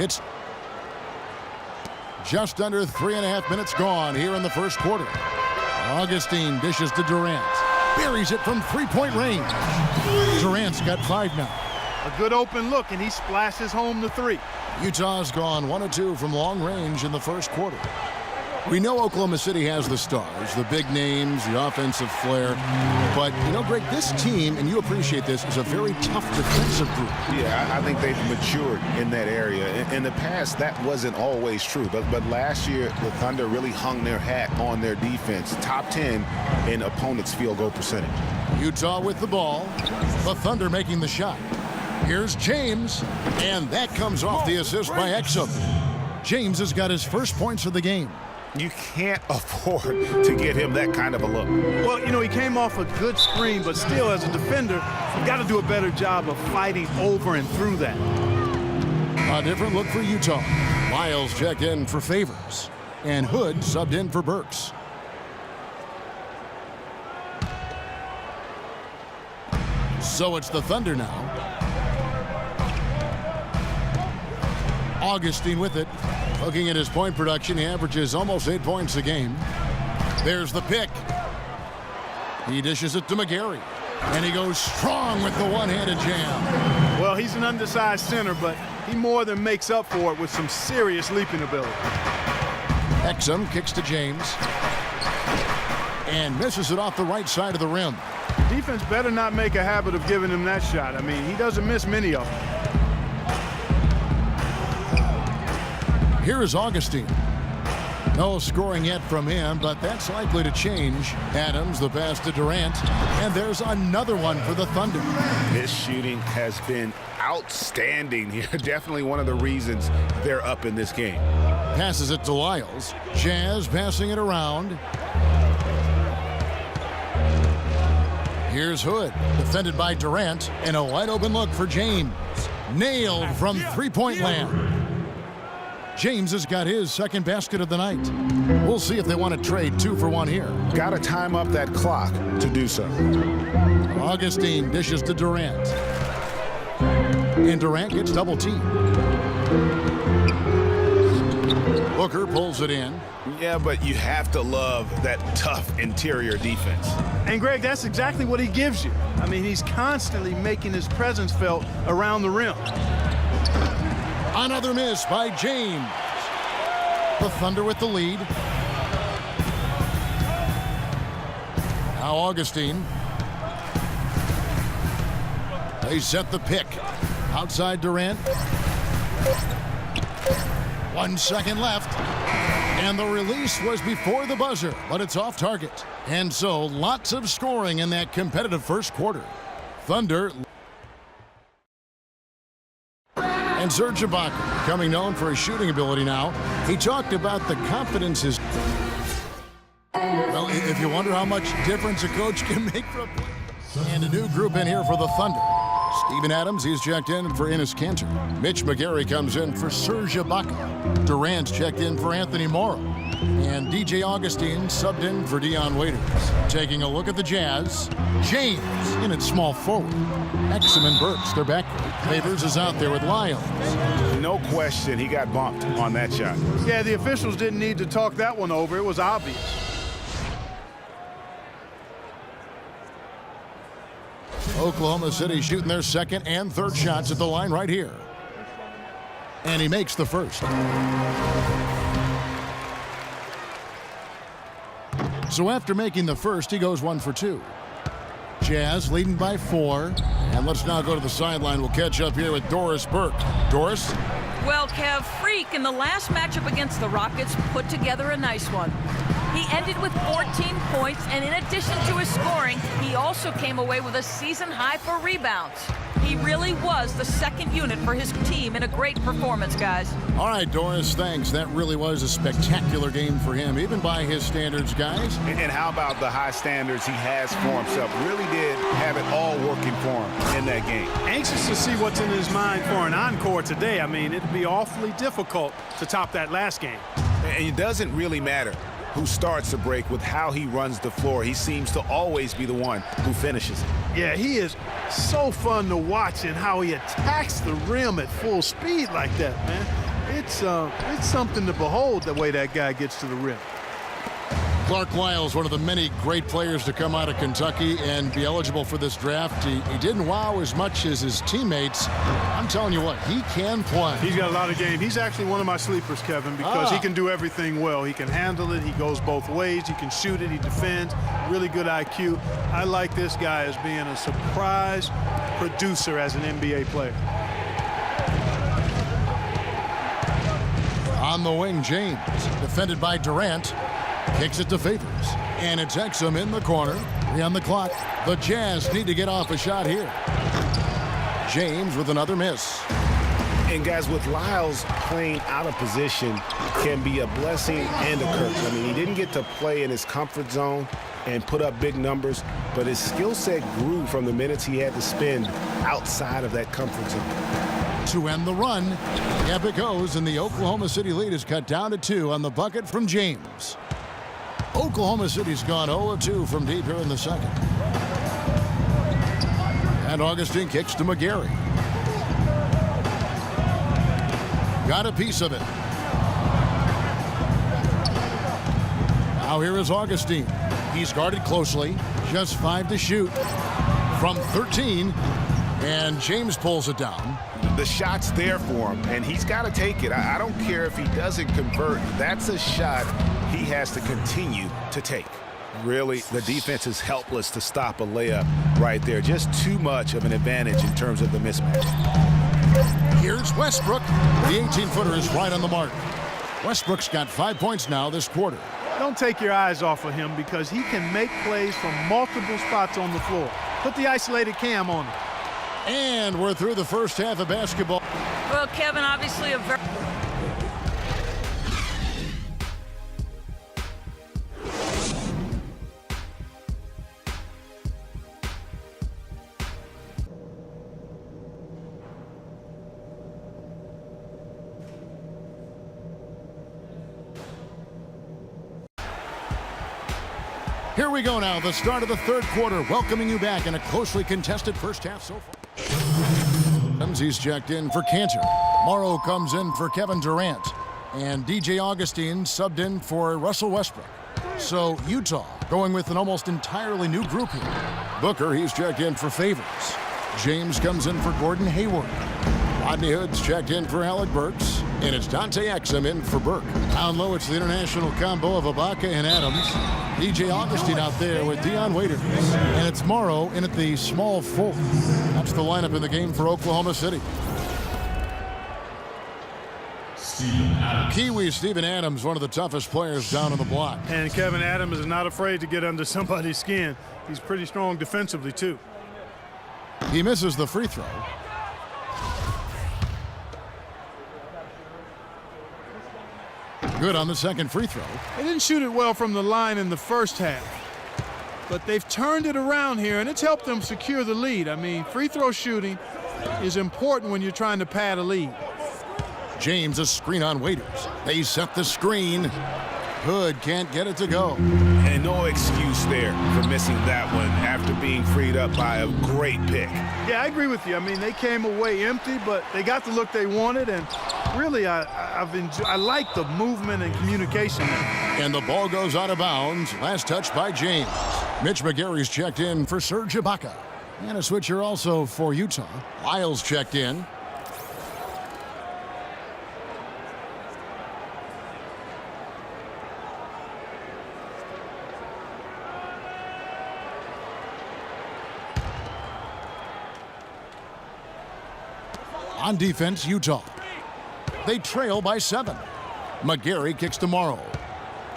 It's just under 3.5 minutes gone here in the first quarter. Augustine dishes to Durant. Buries it from three-point range. Durant's got 5 now. A good open look, and he splashes home the 3. Utah's gone 1 of 2 from long range in the first quarter. We know Oklahoma City has the stars, the big names, the offensive flair. But, you know, Greg, this team, and you appreciate this, is a very tough defensive group. Yeah, I think they've matured in that area. In the past, that wasn't always true. But last year, the Thunder really hung their hat on their defense. Top 10 in opponents' field goal percentage. Utah with the ball. The Thunder making the shot. Here's James, and that comes off the assist by Exum. James has got his first points of the game. You can't afford to get him that kind of a look. Well, you know, he came off a good screen, but still, as a defender, you've got to do a better job of fighting over and through that. A different look for Utah. Miles checked in for Favors, and Hood subbed in for Burks. So it's the Thunder now. Augustine with it. Looking at his point production, he averages almost 8 points a game. There's the pick. He dishes it to McGarry. And he goes strong with the one-handed jam. Well, he's an undersized center, but he more than makes up for it with some serious leaping ability. Exum kicks to James. And misses it off the right side of the rim. Defense better not make a habit of giving him that shot. I mean, he doesn't miss many of them. Here is Augustine. No scoring yet from him, but that's likely to change. Adams, the pass to Durant, and there's another one for the Thunder. His shooting has been outstanding here. Definitely one of the reasons they're up in this game. Passes it to Lyles. Jazz passing it around. Here's Hood, defended by Durant, and a wide-open look for James. Nailed from three-point land. James has got his second basket of the night. We'll see if they want to trade 2 for 1 here. Got to time up that clock to do so. Augustine dishes to Durant. And Durant gets double-teamed. Booker pulls it in. Yeah, but you have to love that tough interior defense. And, Greg, that's exactly what he gives you. I mean, he's constantly making his presence felt around the rim. Another miss by James. The Thunder with the lead. Now Augustine. They set the pick. Outside Durant. 1 second left. And the release was before the buzzer, but it's off target. And so lots of scoring in that competitive first quarter. Thunder. And Serge Ibaka, becoming known for his shooting ability now. He talked about the confidence his... Well, if you wonder how much difference a coach can make for a player. And a new group in here for the Thunder. Steven Adams, he's checked in for Enes Kanter. Mitch McGarry comes in for Serge Ibaka. Durant's checked in for Anthony Morrow. And DJ Augustine subbed in for Dion Waiters. Taking a look at the Jazz. James in at small forward. Exum and Burks, they're back. Favors is out there with Lyles. No question he got bumped on that shot. Yeah, the officials didn't need to talk that one over. It was obvious. Oklahoma City shooting their second and third shots at the line right here. And he makes the first. So after making the first, he goes 1 for 2. Jazz leading by 4. And let's now go to the sideline. We'll catch up here with Doris Burke. Doris? Well, Kev, Freak in the last matchup against the Rockets put together a nice one. He ended with 14 points, and in addition to his scoring, he also came away with a season high for rebounds. He really was the second unit for his team in a great performance, guys. All right, Doris, thanks. That really was a spectacular game for him, even by his standards, guys. And how about the high standards he has for himself? Really did have it all working for him in that game. Anxious to see what's in his mind for an encore today. I mean, it'd be awfully difficult to top that last game. And it doesn't really matter who starts the break with how he runs the floor. He seems to always be the one who finishes it. Yeah, he is so fun to watch and how he attacks the rim at full speed like that, man. It's something to behold the way that guy gets to the rim. Clark Lyles, one of the many great players to come out of Kentucky and be eligible for this draft. He didn't wow as much as his teammates. I'm telling you what, he can play. He's got a lot of game. He's actually one of my sleepers, Kevin, because he can do everything well. He can handle it. He goes both ways. He can shoot it. He defends. Really good IQ. I like this guy as being a surprise producer as an NBA player. On the wing, James, defended by Durant. Kicks it to Favors, and it's Exum in the corner. 3 on the clock. The Jazz need to get off a shot here. James with another miss. And guys, with Lyles playing out of position can be a blessing and a curse. I mean, he didn't get to play in his comfort zone and put up big numbers, but his skill set grew from the minutes he had to spend outside of that comfort zone. To end the run, yep, it goes, and the Oklahoma City lead is cut down to 2 on the bucket from James. Oklahoma City's gone 0 of 2 from deep here in the second. And Augustine kicks to McGarry. Got a piece of it. Now here is Augustine. He's guarded closely. Just 5 to shoot from 13. And James pulls it down. The shot's there for him, and he's got to take it. I don't care if he doesn't convert. That's a shot he has to continue to take. Really, the defense is helpless to stop a layup right there. Just too much of an advantage in terms of the mismatch. Here's Westbrook. The 18-footer is right on the mark. Westbrook's got 5 points now this quarter. Don't take your eyes off of him because he can make plays from multiple spots on the floor. Put the isolated cam on him. And we're through the first half of basketball. Well, Kevin, obviously a very... Here we go now, the start of the third quarter, welcoming you back in a closely contested first half so far. He's checked in for Cantor. Morrow comes in for Kevin Durant. And DJ Augustine subbed in for Russell Westbrook. So Utah going with an almost entirely new group here. Booker, he's checked in for Favors. James comes in for Gordon Hayward. Rodney Hood's checked in for Alec Burks. And it's Dante Exum in for Burke. Down low, it's the international combo of Ibaka and Adams. DJ Augustine out there with Dion Waiters. And it's Morrow in at the small 4. That's the lineup in the game for Oklahoma City. Kiwi Steven Adams, one of the toughest players down on the block. And Kevin Adams is not afraid to get under somebody's skin. He's pretty strong defensively, too. He misses the free throw. Good on the second free throw. They didn't shoot it well from the line in the first half, but they've turned it around here, and it's helped them secure the lead. I mean, free throw shooting is important when you're trying to pad a lead. James, a screen on Waiters. They set the screen. Hood can't get it to go. And no excuse there for missing that one after being freed up by a great pick. Yeah, I agree with you. I mean, they came away empty, but they got the look they wanted, and really, I like the movement and communication there. And the ball goes out of bounds. Last touch by James. Mitch McGarry's checked in for Serge Ibaka. And a switcher also for Utah. Lyles checked in. On defense, Utah. They trail by 7. McGarry kicks to Morrow.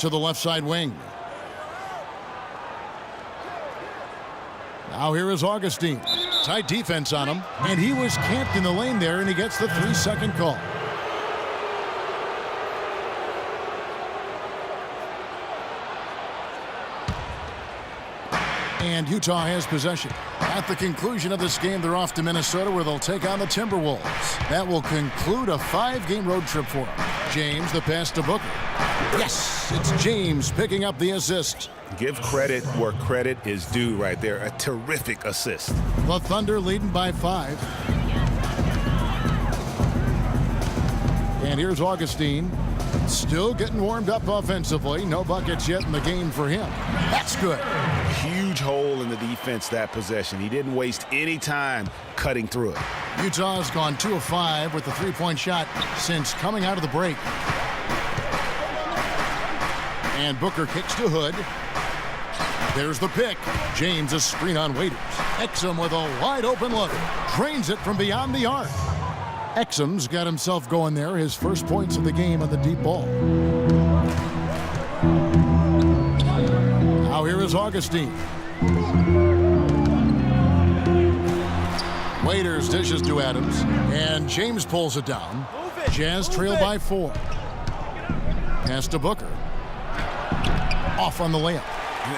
To the left side wing. Now here is Augustine. Tight defense on him. And he was camped in the lane there, and he gets the 3-second call. And Utah has possession. At the conclusion of this game, they're off to Minnesota, where they'll take on the Timberwolves. That will conclude a 5-game road trip for them. James, the pass to Booker. Yes, it's James picking up the assist. Give credit where credit is due right there. A terrific assist. The Thunder leading by 5. And here's Augustine. Still getting warmed up offensively. No buckets yet in the game for him. That's good. Huge hole in the defense that possession. He didn't waste any time cutting through it. Utah's gone 2 of 5 with the three-point shot since coming out of the break. And Booker kicks to Hood. There's the pick. James a screen on Waiters. Exum with a wide open look. Drains it from beyond the arc. Exum's got himself going there. His first points of the game on the deep ball. Now here is Augustine. Waiters dishes to Adams. And James pulls it down. Jazz trail by 4. Pass to Booker. Off on the layup.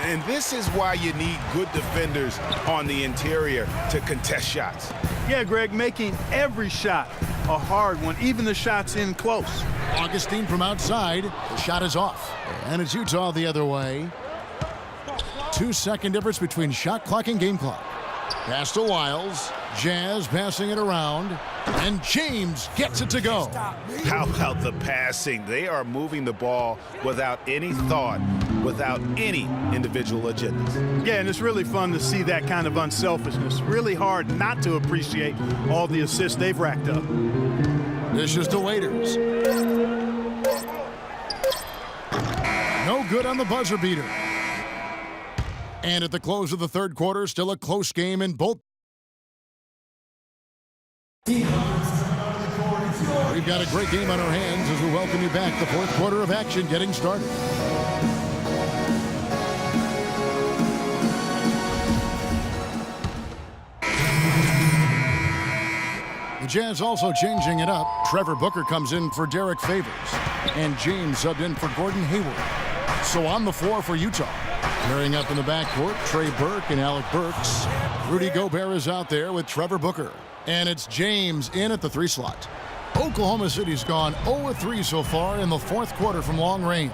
And this is why you need good defenders on the interior to contest shots. Yeah, Greg, making every shot a hard one, even the shots in close. Augustine from outside. The shot is off. And it's Utah the other way. 2-second difference between shot clock and game clock. Pass to Wiles. Jazz passing it around. And James gets it to go. How about the passing? They are moving the ball without any thought, without any individual agendas. Yeah, and it's really fun to see that kind of unselfishness. Really hard not to appreciate all the assists they've racked up. Dishes to Waiters. No good on the buzzer beater. And at the close of the third quarter, still a close game in both. We've got a great game on our hands as we welcome you back. The fourth quarter of action getting started. The Jazz also changing it up. Trevor Booker comes in for Derek Favors. And James subbed in for Gordon Hayward. So on the floor for Utah. Pairing up in the backcourt, Trey Burke and Alec Burks. Rudy Gobert is out there with Trevor Booker. And it's James in at the 3 slot. Oklahoma City's gone 0-3 so far in the fourth quarter from long range.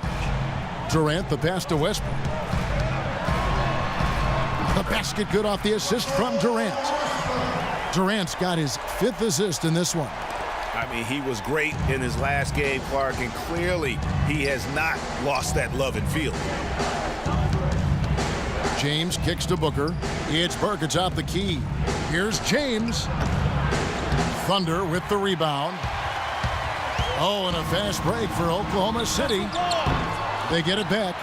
Durant the pass to Westbrook. The basket good off the assist from Durant. Durant's got his 5th assist in this one. I mean, he was great in his last game, Clark, and clearly he has not lost that love and feeling. James kicks to Booker. It's Burke atop the key. Here's James. Thunder with the rebound. Oh, and a fast break for Oklahoma City. They get it back.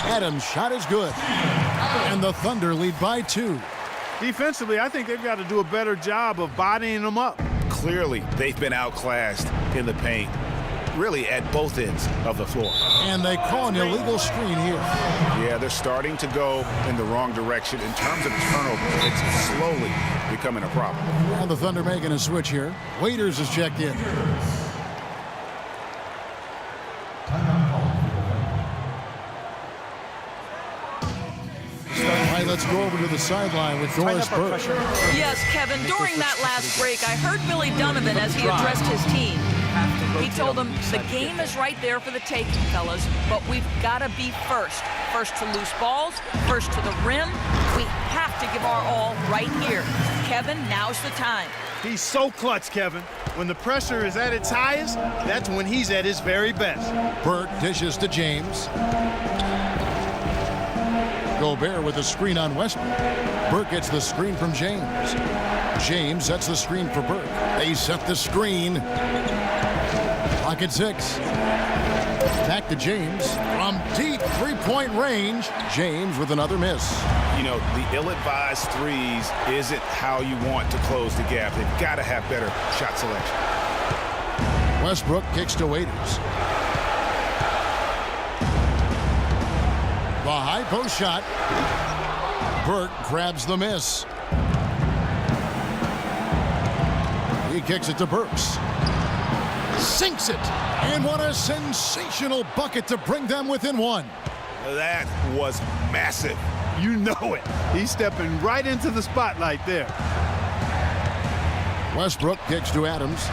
Adams' shot is good. And the Thunder lead by 2. Defensively, I think they've got to do a better job of bodying them up. Clearly, they've been outclassed in the paint, really at both ends of the floor. And they call an illegal screen here. Yeah, they're starting to go in the wrong direction. In terms of turnover, it's slowly becoming a problem. And the Thunder making a switch here. Waiters is checked in. All right, let's go over to the sideline with Doris Burke. Yes, Kevin, during that last break, I heard Billy Donovan as he addressed his team. He told them the game is right there for the taking, fellas, but we've got to be first. First to loose balls, first to the rim. We have to give our all right here. Kevin, now's the time. He's so clutch, Kevin. When the pressure is at its highest, that's when he's at his very best. Burke dishes to James. Gobert with a screen on Westbrook. Burke gets the screen from James. James sets the screen for Burke. They set the screen. Clock at 6. Back to James. From deep three-point range, James with another miss. You know, the ill-advised threes isn't how you want to close the gap. They've got to have better shot selection. Westbrook kicks to Waiters. The high post shot. Burke grabs the miss. He kicks it to Burks. Sinks it. And what a sensational bucket to bring them within 1. That was massive. You know it. He's stepping right into the spotlight there. Westbrook kicks to Adams.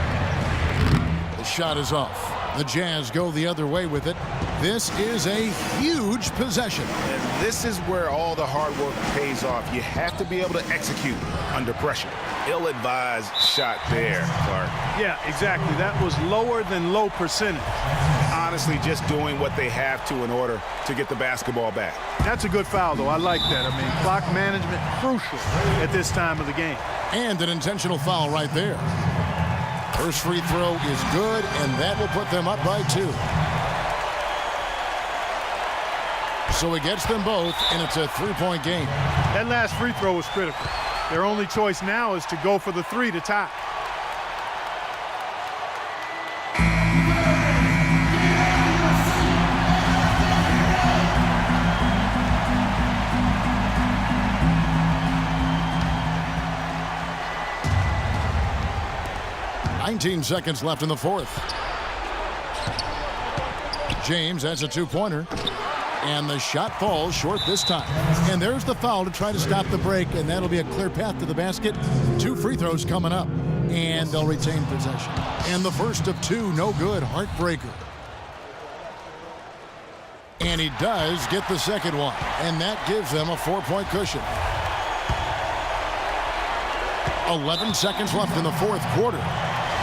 The shot is off. The Jazz go the other way with it. This is a huge possession. And this is where all the hard work pays off. You have to be able to execute under pressure. Ill-advised shot there, Clark. Yeah, exactly. That was lower than low percentage. Honestly, just doing what they have to in order to get the basketball back. That's a good foul, though. I like that. I mean, clock management crucial at this time of the game. And an intentional foul right there. First free throw is good, and that will put them up by 2. So he gets them both, and it's a 3-point game. That last free throw was critical. Their only choice now is to go for the 3 to tie. "19 seconds left in the fourth. James has a 2-pointer. And the shot falls short this time. And there's the foul to try to stop the break, and that'll be a clear path to the basket. 2 free throws coming up, and they'll retain possession. And the first of 2, no good, heartbreaker. And he does get the second one, and that gives them a 4-point cushion. 11 seconds left in the fourth quarter.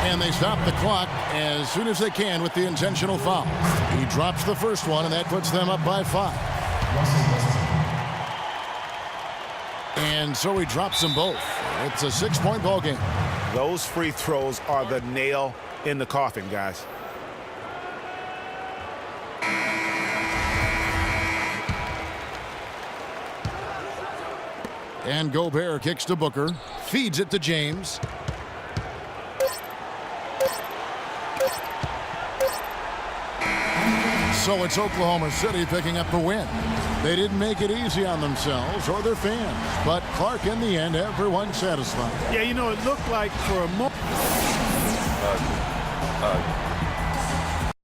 And they stop the clock as soon as they can with the intentional foul. He drops the first one, and that puts them up by 5. And so he drops them both. It's a 6-point ball game. Those free throws are the nail in the coffin, guys. And Gobert kicks to Booker, feeds it to James. So it's Oklahoma City picking up the win. They didn't make it easy on themselves or their fans, but Clark, in the end, everyone's satisfied. Yeah, you know, it looked like for a moment.